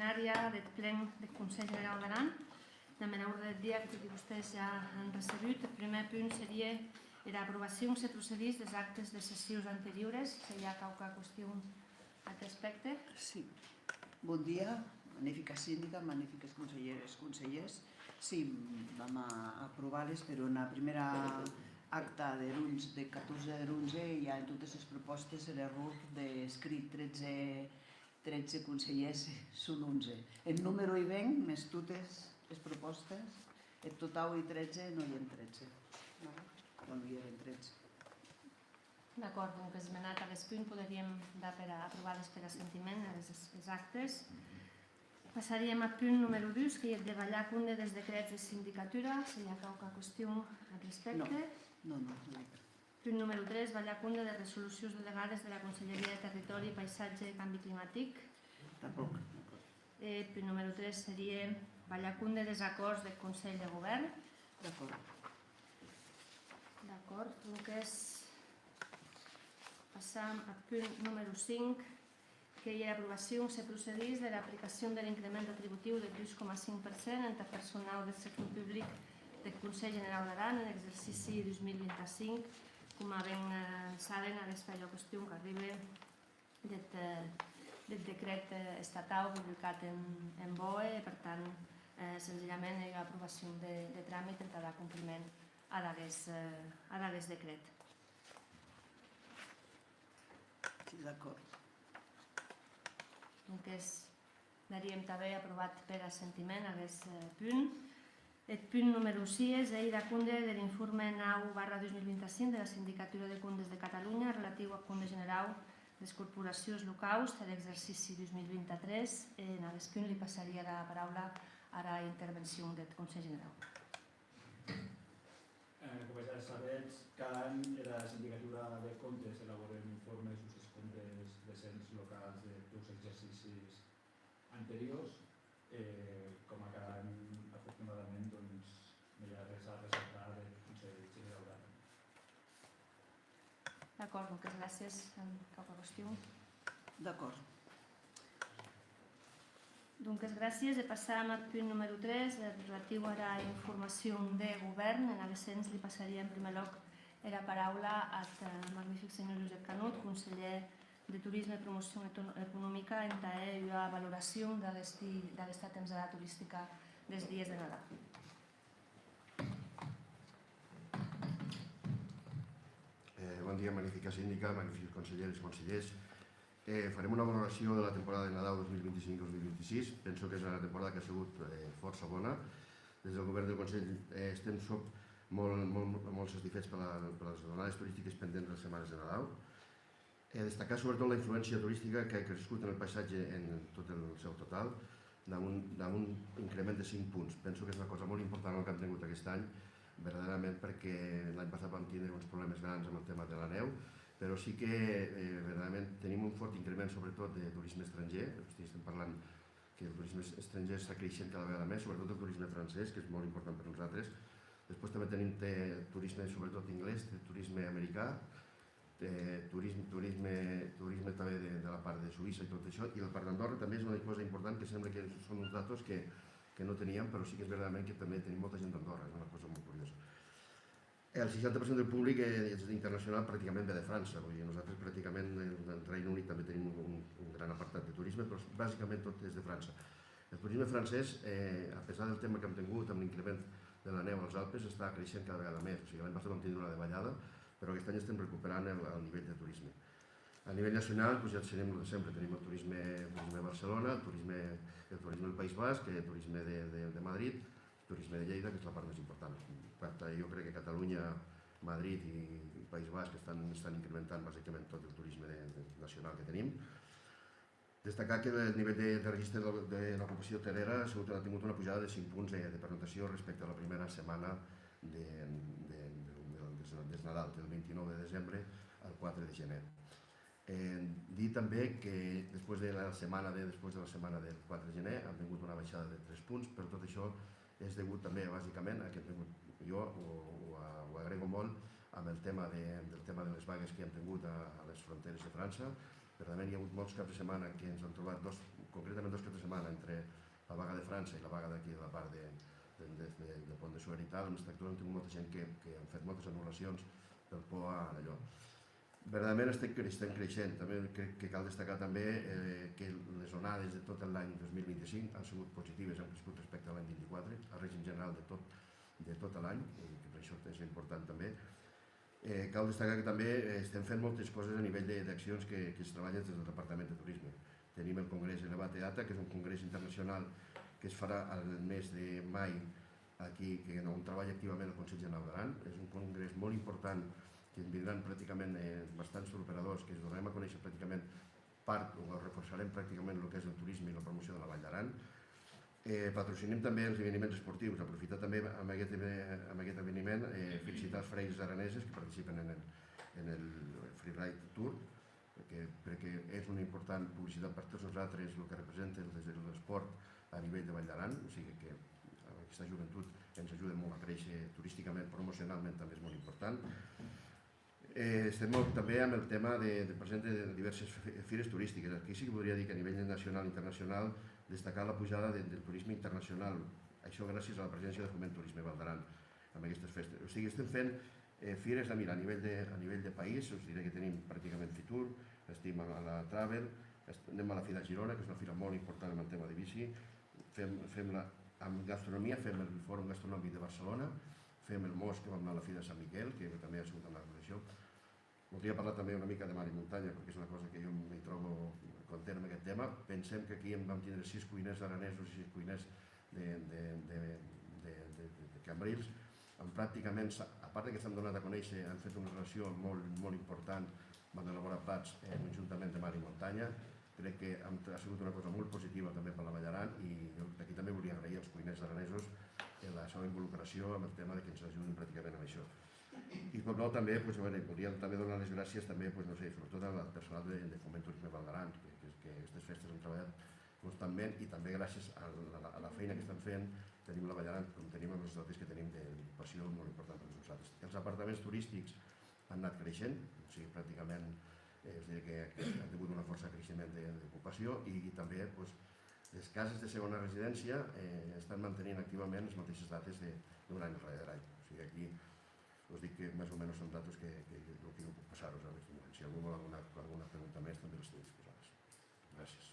ordinària del plen del Consell General d'Aran. Anem a l'ordre del dia que tots vostès ja han recebut. El primer punt seria l'aprovació se procedís dels actes de sessions anteriors. Si hi ha qualque qüestió al respecte. Sí. Bon dia, magnífica síndica, magnífiques conselleres, consellers. Sí, vam aprovar-les, però en la primera acta de 14 de l'11 hi ha en totes les propostes l'error d'escrit 13 consellers, són 11. El número hi ven, més totes les propostes, el total i 13 no hi ha 13. No hi ha 13. D'acord, doncs esmenat a l'espunt podríem dar per aprovades per assentiment les actes. Passaríem al punt número 2, que és de ballar cunde dels decrets de sindicatura. Si hi ha qualque qüestió al respecte. No. Punt número 3, ballar cunde de resolucions delegades de la Conselleria de Territori, Paisatge i Canvi Climàtic. Tampoc. Punt número 3 seria ballar cunde dels acords del Consell de Govern. D'acord. D'acord, doncs passam al punt número 5, que hi ha l'aprovació se procedís de l'aplicació de l'increment retributiu del 2,5% entre personal del sector públic del Consell General d'Aran en l'exercici 2025. Com ben saben, aquesta és la qüestió que arriba del decret estatal publicat en BOE, per tant, senzillament hi ha aprovació de tràmit per dar compliment a l'aguest decret. Sí, d'acord. Donc, daríem també aprovat per assentiment aquest punt. El punt número 6 és la cunde de l'informe 9/2025 de la Sindicatura de Cundes de Catalunya relatiu al cunde general de les corporacions locals de l'exercici 2023. En aquest punt li passaria la paraula a la intervenció del Consell General. Com ja sabeu, cada any la Sindicatura de Comptes elabora informes sobre els comptes dels ens locals dels exercicis anteriors. Com a cada any, afortunadament, no hi ha res a ressaltar del Consell General d'Aran. D'acord, moltes gràcies. Cap qüestió? D'acord. Donc, gràcies. Passàvem al punt número 3, relatiu a la informació de govern. En aquest sens li passaria en primer lloc la paraula al magnífic senyor Josep Canut, conseller de Turisme i Promoció Econòmica, en la valoració d'aquesta temporada turística dels dies de Nadal. Bon dia, magnífica síndica, magnífics conselleres i consellers. Farem una valoració de la temporada de Nadal 2025-2026. Penso que és una temporada que ha sigut força bona. Des del govern del Consell estem molt satisfets per les jornades turístiques pendents de les setmanes de Nadal. Destacar sobretot la influència turística que ha crescut en el paisatge en tot el seu total, d'un increment de 5 punts. Penso que és una cosa molt important el que hem tingut aquest any, verdaderament, perquè l'any passat vam tindre uns problemes grans amb el tema de la neu, però sí que verdaderament tenim un fort increment sobretot de turisme estranger. Estem parlant que el turisme estranger està creixent cada vegada més, sobretot el turisme francès, que és molt important per nosaltres. Després també tenim turisme sobretot anglès, turisme americà, turisme també de la part de Suïssa i tot això, i la part d'Andorra també és una cosa important que sembla que són uns datos que no teníem, però sí que és verdaderament que també tenim molta gent d'Andorra, és una cosa molt curiosa. El 60% del públic internacional pràcticament ve de França, vull dir, nosaltres pràcticament en Regne Unit també tenim un gran apartat de turisme, però bàsicament tot és de França. El turisme francès, a pesar del tema que hem tingut amb l'increment de la neu als Alpes, està creixent cada vegada més. O sigui, l'any passat vam tindre una davallada, però aquest any estem recuperant el nivell de turisme. A nivell nacional, ja tenim el de sempre, tenim el turisme de Barcelona, el turisme del País Basc, el turisme de Madrid, el turisme de Lleida, que és la part més important. Jo crec que Catalunya, Madrid i País Basc estan incrementant bàsicament tot el turisme nacional que tenim. Destacar que el nivell de registre de l'ocupació hotelera ha tingut una pujada de 5 punts de pernoctació respecte a la primera setmana des Nadal, del 29 de desembre al 4 de gener. Dir també que després de la setmana del 4 de gener han tingut una baixada de 3 punts, però tot això és degut també bàsicament a que jo ho agrego molt amb el tema de les vagues que hem tingut a les fronteres de França. Realment hi ha hagut molts caps de setmana que ens han trobat, concretament 2 caps de setmana entre de França i la vaga d'aquí de la part de Pont de Suert i tal, en aquesta actuació hem tingut molta gent que han fet moltes anul·lacions per por a allò. Verdaderament estem creixent. També crec que cal destacar també que les onades de tot l'any 2025 han sigut positives, han crescut respecte a l'any 24, al règim general de tot l'any, que per això és important també. Cal destacar que també estem fent moltes coses a nivell d'accions que es treballen des del Departament de Turisme. Tenim el Congrés Elevate Data, que és un congrés internacional que es farà el mes de maig aquí, on treballa activament el Consell General d'Aran. És un congrés molt important que en vindran pràcticament bastants operadors, que ens donarem a conèixer pràcticament part, o reforçarem pràcticament el que és el turisme i la promoció de la Vall d'Aran. Patrocinem també els esdeveniments esportius, aprofitar també amb aquest esdeveniment felicitar els freis araneses que participen en el Freeride Tour, perquè és una important publicitat per tots nosaltres el que representa l'esport a nivell de Vall d'Aran, o sigui que aquesta joventut ens ajuda molt a créixer turísticament, promocionalment també és molt important. Estem també amb el tema present de diverses fires turístiques. Aquí sí que podria dir que a nivell nacional i internacional destacar la pujada del turisme internacional, això gràcies a la presència de Foment Turisme Val d'Aran amb aquestes festes. O sigui, estem fent fires a nivell de país, us diré que tenim pràcticament Fitur, estem a la Travel, anem a la Fira Girona, que és una fira molt important en el tema de bici, amb gastronomia fem el Fòrum Gastronòmic de Barcelona, fem el MOS, que vam anar a la Fira de Sant Miquel, que també ha sigut amb la coalició. Voldria parlar també una mica de mar i muntanya, perquè és una cosa que jo m'hi trobo content amb aquest tema. Pensem que aquí vam tindre 6 cuiners aranesos i 6 cuiners de Cambrils. Pràcticament, a part que s'han donat a conèixer, han fet una relació molt important, van elaborar plats conjuntament de mar i muntanya. Crec que ha sigut una cosa molt positiva també per la Vall d'Aran i aquí també volia agrair als cuiners aranesos la seva involucració amb el tema que ens ajudin pràcticament amb això. I com no, també volíem donar les gràcies sobretot al personal de Foment Turisme Val d'Aran, que aquestes festes han treballat constantment i també gràcies a la feina que estan fent tenim la Vall d'Aran com tenim els resultats que tenim d'ocupació molt important per nosaltres. Els apartaments turístics han anat creixent, o sigui, pràcticament és dir que han tingut una força creixement d'ocupació i també les cases de segona residència estan mantenint activament les mateixes dates d'un any darrere any. O sigui, aquí us dic que més o menys són datos que no puc passar-vos en aquest moment. Si algú vol alguna pregunta més també les tinc disposades. Gràcies.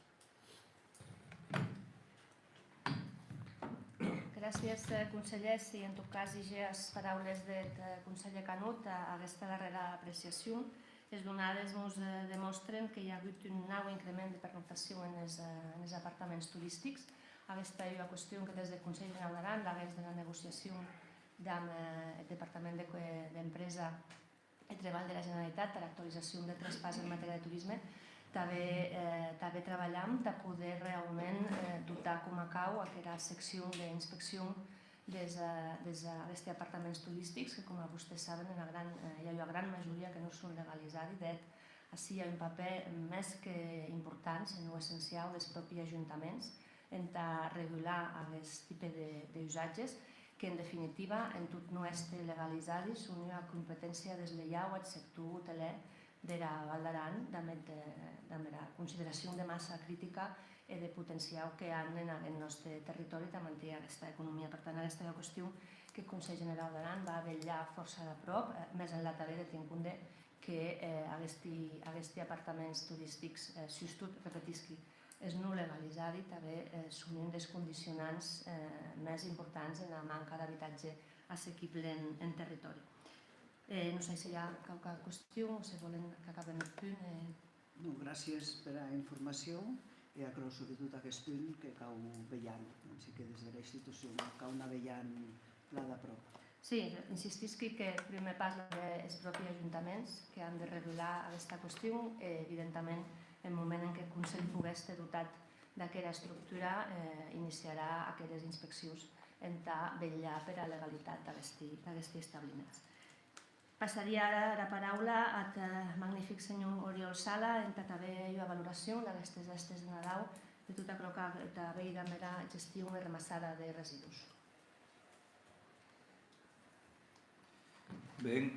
Gràcies, conseller. Si en tot cas llegir les paraules del conseller Canut a aquesta darrera apreciació, les donades ens demostren que hi ha hagut un nou increment de pernoctació en els apartaments turístics. Aquesta és una qüestió que des del Consell General d'Aran, des de la negociació amb el Departament d'Empresa i Treball de la Generalitat per l'actualització de traspàs en matèria de turisme, també treballam de poder realment dotar com a cau aquesta secció d'inspecció d'aquests apartaments turístics que, com vostès saben, hi ha una gran majoria que no són legalitzats. De fet, així hi ha un paper més que important, si no essencial, dels propis ajuntaments en regular aquest tipus d'usatges que, en definitiva, en tot no estar legalitzats, són una competència deslleial al sector hoteler de la Val d'Aran, amb la consideració de massa crítica i de potencial que han en el nostre territori de mantenir aquesta economia. Per tant, aquesta és una qüestió que el Consell General d'Aran va vetllar força de prop, més enllà també de tenir en compte que aquests apartaments turístics, si tot repetisqui, és no legalitzat, també són un dels condicionants més importants en la manca d'habitatge assequible en territori. No sé si hi ha qualque qüestió o si volen que acabem el punt. Gràcies per la informació i crec sobretot aquest punt que cau vetllant, així que des de la institució cau anar vetllant-la de prop. Sí, insistisc que el primer pas és els propis ajuntaments que han de regular aquesta qüestió. Evidentment, en el moment en què el Consell pugui estar dotat d'aquesta estructura, iniciarà aquelles inspeccions en vetllar per la legalitat d'aquests establiments. Passaria ara la paraula al magnífic senyor Oriol Sala, en també una valoració d'aquestes festes de Nadal, de tot el que també hi ha la gestió i remassada de residus. Bé,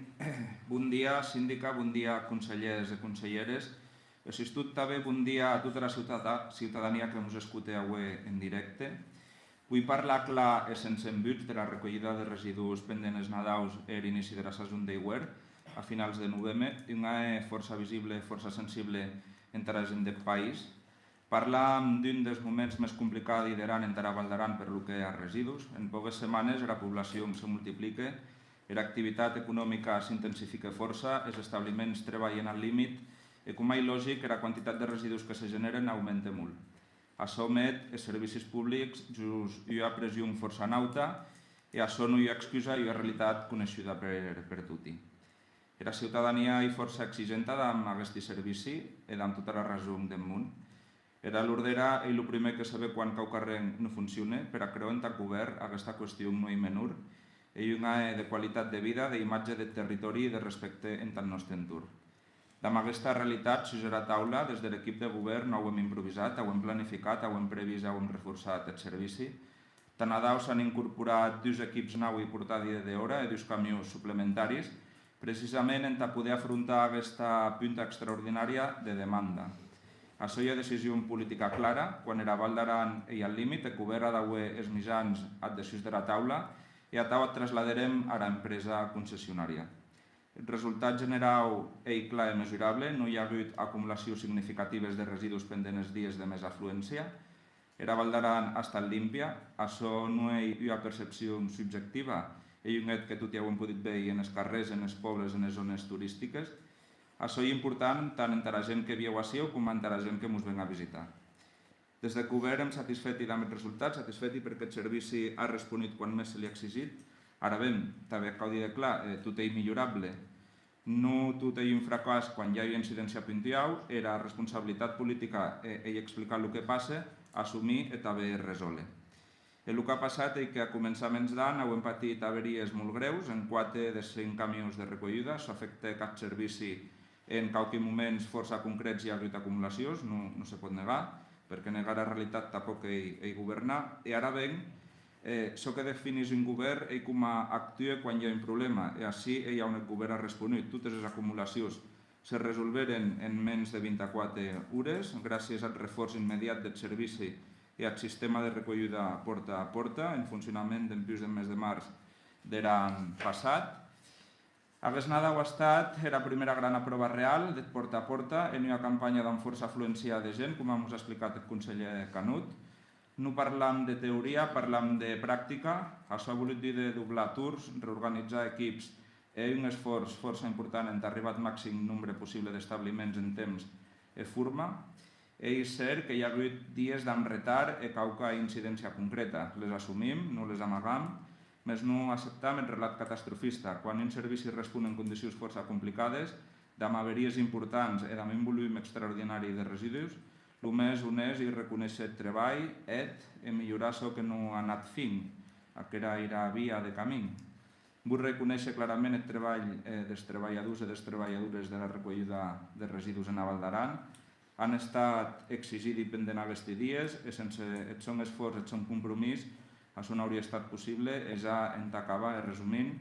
bon dia, síndica, bon dia, consellers i conselleres. Així tot també bon dia a tota la ciutadania que ens escolta avui en directe. Vull parlar clar e sense embuts de la recollida de residus pendents nadaus e l'inici de la saison d'hivern a finals de novembre, una força visible, força sensible entre la gent del país. Parlam d'un dels moments més complicats i d'Aran en Val d'Aran per lo que a residus. En poques setmanes la població se multiplica, l'activitat econòmica s'intensifica força, els establiments treballen al límit i, com mai lògic, la quantitat de residus que se generen augmenta molt. Això omet els servicis públics, just hi ha pressió força nauta i això no hi ha excusa i hi ha realitat coneixuda per tothom. La ciutadania és força exigenta amb aquest servici i amb tota la raó del món. Era l'ordera i el primer que saber quan cau carrer no funciona, per a creure en el govern aquesta qüestió no és menor i una de qualitat de vida, d'imatge de territori i de respecte en el nostre entorn. Amb aquesta realitat, si serà taula, des de l'equip de govern ho hem improvisat, ho hem planificat, ho hem previst, ho hem reforçat el servici. Tant a Dau s'han incorporat 2 equips nou i portàdia d'hora i 2 camions suplementaris, precisament en poder afrontar aquesta punta extraordinària de demanda. Això hi ha decisió política clara, quan era Val d'Aran i al límit, el govern ha d'haver els mitjans adhesius de la taula i a Tau trasladarem a l'empresa concessionària. El resultat general és clar i mesurable, no hi ha hagut acumulacions significatives de residus pendents els dies de més afluència. Era Val d'Aran ha estat límpia, això no és una percepció subjectiva, és un fet que tots ho hem pogut veure en els carrers, en els pobles, en les zones turístiques. Això és important tant entre la gent que viu així com entre la gent que ens ven a visitar. Des del govern hem satisfet amb els resultats, satisfet perquè el servici ha respost quan més se li ha exigit. Ara bé, també cal dir clar, tot és millorable. No tot és un fracàs quan hi ha incidència puntual, era responsabilitat política i explicar el que passa, assumir i també resoldre. El que ha passat és que a començaments d'any hem patit averies molt greus en 4 de 5 camions de recollida. Això afecta cap servici en qualque moments força concrets hi ha hagut acumulacions, no se pot negar, perquè negar la realitat tampoc és governar. I ara bé, això que defineix un govern és com actua quan hi ha un problema, i així hi ha on el govern ha respost. Totes les acumulacions se resolveren en menys de 24 hores gràcies al reforç immediat del servici i al sistema de recollida porta a porta en funcionament després del mes de març de l'any passat. Aquest Nadal ha estat la primera gran prova real de porta a porta en una campanya amb força afluència de gent, com ens ha explicat el conseller Canut. No parlam de teoria, parlam de pràctica. Això ha volut dir de doblar turns, reorganitzar equips i un esforç força important en arribar al màxim nombre possible d'establiments en temps i forma. És cert que hi ha hagut dies amb retard i qualque incidència concreta. Les assumim, no les amagam, més no acceptam el relat catastrofista. Quan un servici respon en condicions força complicades, amb averies importants i amb un volum extraordinari de residus, el més honest és reconèixer el treball i millorar això que no ha anat fin, que era la via de camí. Vull reconèixer clarament el treball dels treballadors i les treballadores de la recollida de residus en Val d'Aran. Han estat exigits i pendents aquests dies i sense el seu esforç, el seu compromís, això no hauria estat possible. I ja en acabar, resumint,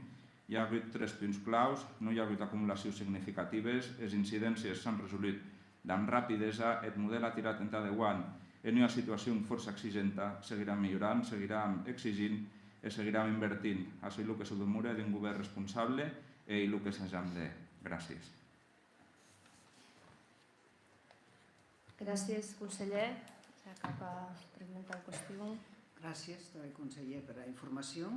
hi ha hagut 3 punts claus, no hi ha hagut acumulacions significatives, les incidències s'han resolut amb rapidesa, el model ha tirat endavant en una situació força exigenta, seguirem millorant, seguirem exigint i seguirem invertint. Això és el que se demora d'un govern responsable i el que se'ns ha de. Gràcies. Gràcies, conseller. Cap pregunta o qüestió? Gràcies, conseller, per la informació.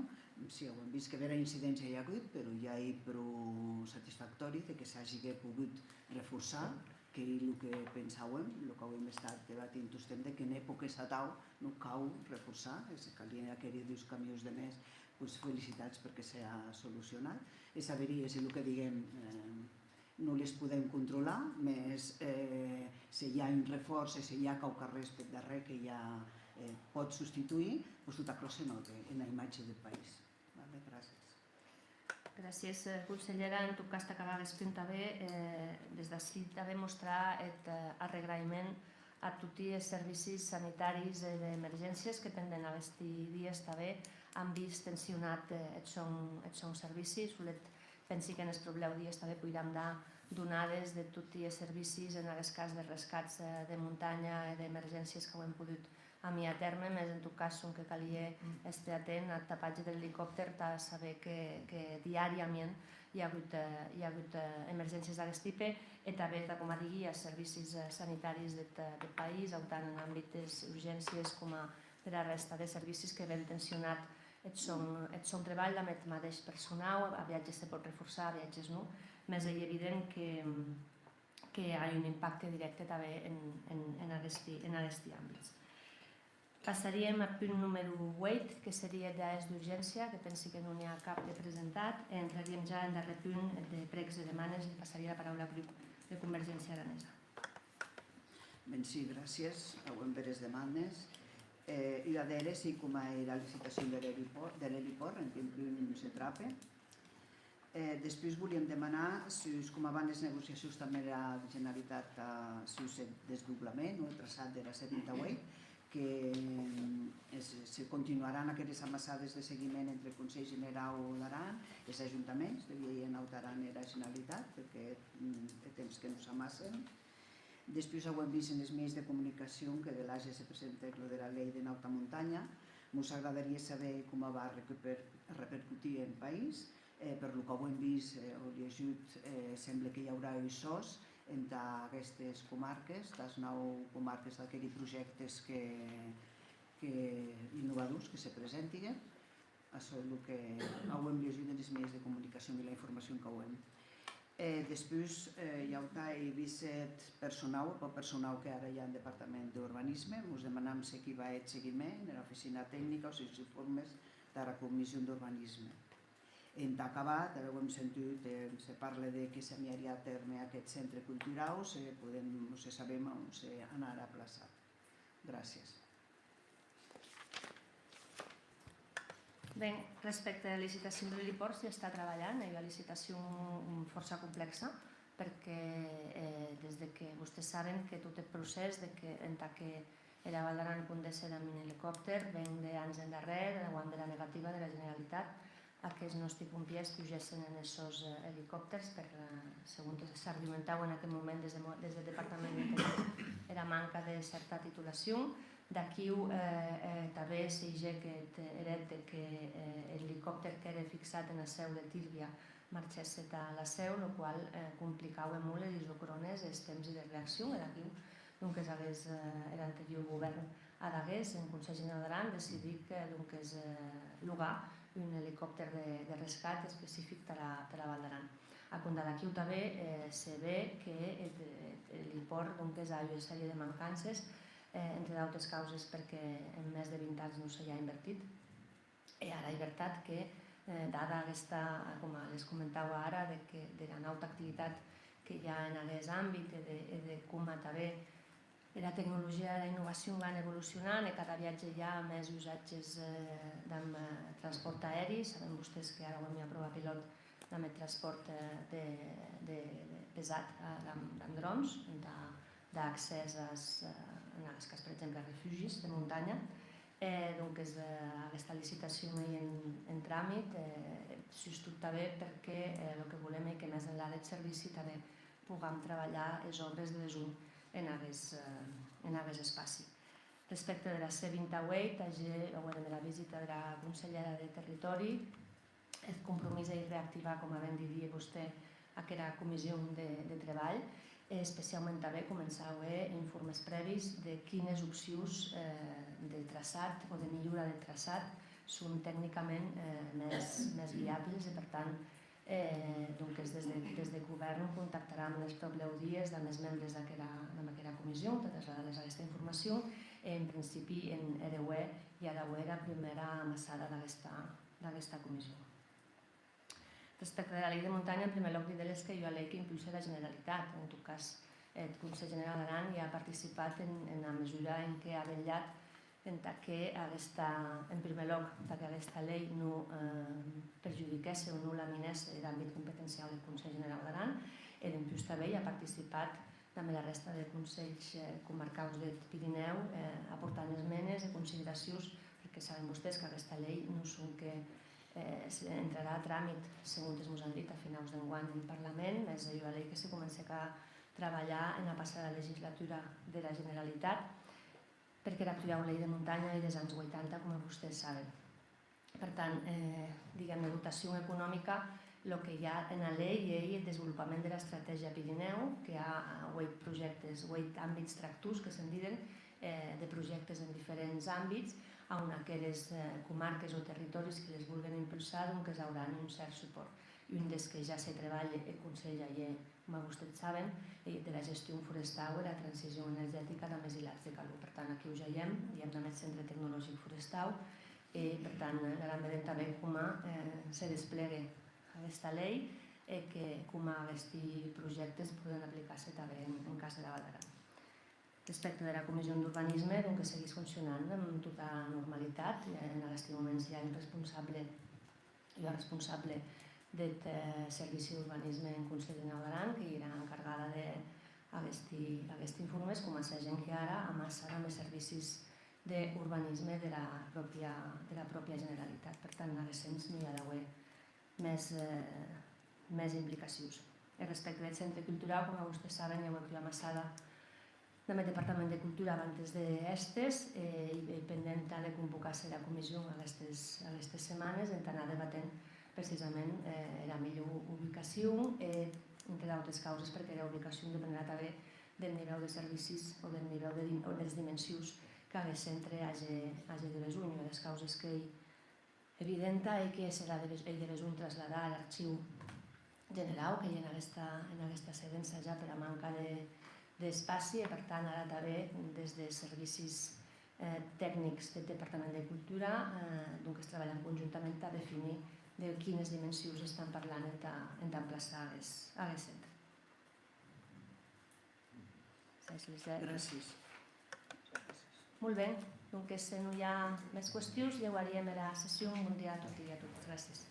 Sí, ho hem vist que vera incidència hi ha hagut, però ja és prou satisfactori que s'hagi pogut reforçar, que és el que pensàvem, el que hem estat debatint tostem, que en èpoques a Tau no cal reforçar, si calien aquells 2 camions de més, felicitats perquè s'ha solucionat. Les averies, el que diguem, no les podem controlar, més si hi ha un reforç, si hi ha qualque res per darrere que ja pot substituir, tot això se nota en la imatge del país. Gràcies. Gràcies, consellera. En tot cas, t'acabava d'explicar bé. Des d'ací també mostrar l'agraïment a tots els servicis sanitaris d'emergències que pendent aquests dies també han vist tensionat els seus servicis. Pensi que en els propers dies també podrem dar donades de tots els servicis, en aquest cas de rescats de muntanya i d'emergències que ho hem pogut a mi a terme, més en tot cas que calia estar atent al tapatge de l'helicòpter, a saber que diàriament hi ha hagut emergències d'aquest tipus i també, com a digui, els servicis sanitaris del país, tant en àmbit d'urgències com per a la resta de servicis que ben tensionat et son treball amb el mateix personal, a viatges se pot reforçar, a viatges no, més és evident que hi ha un impacte directe també en aquests àmbits. Passaríem al punt número 8, que seria dades d'urgència, que pensi que no n'hi ha cap de presentat. Entraríem ja en el darrer punt de pregs i demanes i passaria la paraula al grup de Convergència Aranesa. Ben, sí, gràcies. Avui per les demandes. I la d'ara, sí, com era la licitació de l'heliport, en quin punt se trapa. Després volíem demanar, com van les negociacions també la Generalitat, si el desdoblament o el traçat de la C28, que se continuaran aquestes amassades de seguiment entre el Consell General d'Aran, els ajuntaments de Viella, Naut, Aran i la Generalitat, perquè té temps que no s'amassen. Després ho hem vist en els mitjans de comunicació que de l'AGE se presenta el de la llei de Nauta Muntanya. Ens agradaria saber com va repercutir en el país. Per el que ho hem vist o llegit, sembla que hi haurà SOS entre aquestes comarques, les 9 comarques d'aquests projectes innovadors que se presentin. Això és el que ho hem llegit en els mitjans de comunicació i la informació que ho hem. Després hi ha vist personal que ara hi ha en Departament d'Urbanisme. Ens demanem qui va el seguiment en l'oficina tècnica o els informes de la Comissió d'Urbanisme. En acabat, ho hem sentit, se parla que s'enviaria a terme aquest centre cultural, no sabem on s'anarà plaçat. Gràcies. Bé, respecte a la licitació de l'heliport, s'hi està treballant. Hi ha una licitació força complexa, perquè des que vostès saben que tot el procés en que la Val d'Aran pot ser amb un helicòpter ven d'anys endarrere, davant de la negativa de la Generalitat a que els nostres pompiers pugessin en aquests helicòpters per, segons s'argumentava en aquell moment des del Departament d'Interior, era manca de certa titulació. D'aquí també s'hi que l'helicòpter que era fixat en la seu de Tírbia marxés a la seu, el qual complicava molt les isocrones, els temps de reacció. D'aquí l'anterior govern d'Agués, en Consell General d'Aran, decidir llogar un helicòpter de rescat específic per a la Val d'Aran. A Condalaquiu també se ve que l'heliport ha una sèrie de mancances, entre d'altres causes perquè en més de 20 anys no s'hi ha invertit. I ara és veritat que, dada aquesta, com les comentava ara, de la nova activitat que hi ha en aquest àmbit i de com també la tecnologia i la innovació van evolucionant i cada viatge hi ha més usatges amb transport aeri. Saben vostès que ara hem aprovat pilot amb el transport pesat amb drons, d'accés en el cas, per exemple, a refugis de muntanya. Aquesta licitació en tràmit s'estudia també perquè el que volem és que més enllà del servici també puguem treballar les obres de les en aquest espai. Respecte de la C28, de la visita de la consellera de Territori, el compromís és reactivar, com ben diria vostè, aquella comissió de treball, especialment també començar a veure informes previs de quines opcions de traçat o de millora del traçat són tècnicament més viables i, per tant, des del govern contactarà en els propers 10 dies amb els membres d'aquesta comissió, totes les d'aquesta informació. En principi, en RUE hi ha d'haver la primera amassada d'aquesta comissió. Respecte de la llei de muntanya, en primer lloc dir-les que hi ha una llei que impulsa la Generalitat. En tot cas, el Consell General d'Aran ja ha participat en la mesura en què ha vetllat que en primer lloc que aquesta llei no perjudiqués o no laminés l'àmbit competencial del Consell General d'Aran, i després també ha participat també la resta de consells comarcals del Pirineu aportant esmenes i consideracions, perquè saben vostès que aquesta llei no és que entrarà a tràmit, segons ens han dit, a finals d'enguany en Parlament. És una llei que se comença a treballar en la passada legislatura de la Generalitat. perquè era actuar una llei de muntanya i dels anys 80, com vostès saben. Per tant, diguem-ne, dotació econòmica, el que hi ha en la llei és el desenvolupament de l'estratègia Pirineu, que hi ha 8 projectes, 8 àmbits tractors, que se'n diuen, de projectes en diferents àmbits, on aquelles comarques o territoris que les vulguin impulsar que hauran un cert suport. I un dels que ja se treballa el Consell Aller, com vostès saben, de la gestió forestal i la transició energètica de més hilats de calor. Per tant, aquí ho veiem, hi ha també el Centre Tecnològic Forestal, i per tant, ara veurem també com se desplega aquesta llei que com aquests projectes poden aplicar-se també en cas de la Vall d'Aran. Respecte de la Comissió d'Urbanisme, que segueix funcionant amb tota normalitat. En aquest moment hi ha un responsable del Servici d'Urbanisme en Consell de Nau d'Aran, que era encarregada d'aquests informes, com a la gent que ara amassa amb els servicis d'urbanisme de la pròpia Generalitat. Per tant, a l'essència no hi ha d'haver més implicacions. Respecte del centre cultural, com vostès saben, hi ha una amassada del Departament de Cultura abans d'estes i pendent de convocar-se la comissió aquestes setmanes en anar debatent precisament la millor ubicació, entre d'altres causes, perquè la ubicació dependrà també del nivell de servicis o del nivell de les dimensions que el centre hagi de resum. Una de les causes que evidenta és que serà de resum traslladar a l'arxiu general, que hi ha en aquesta cedença ja per a manca d'espai, i per tant ara també des dels servicis tècnics del Departament de Cultura es treballen conjuntament a definir de quines dimensions estan parlant en d'emplaçar a les centre. Gràcies. Molt bé, doncs si no hi ha més qüestions, llevaríem la sessió. Un bon dia a tots i a totes. Gràcies.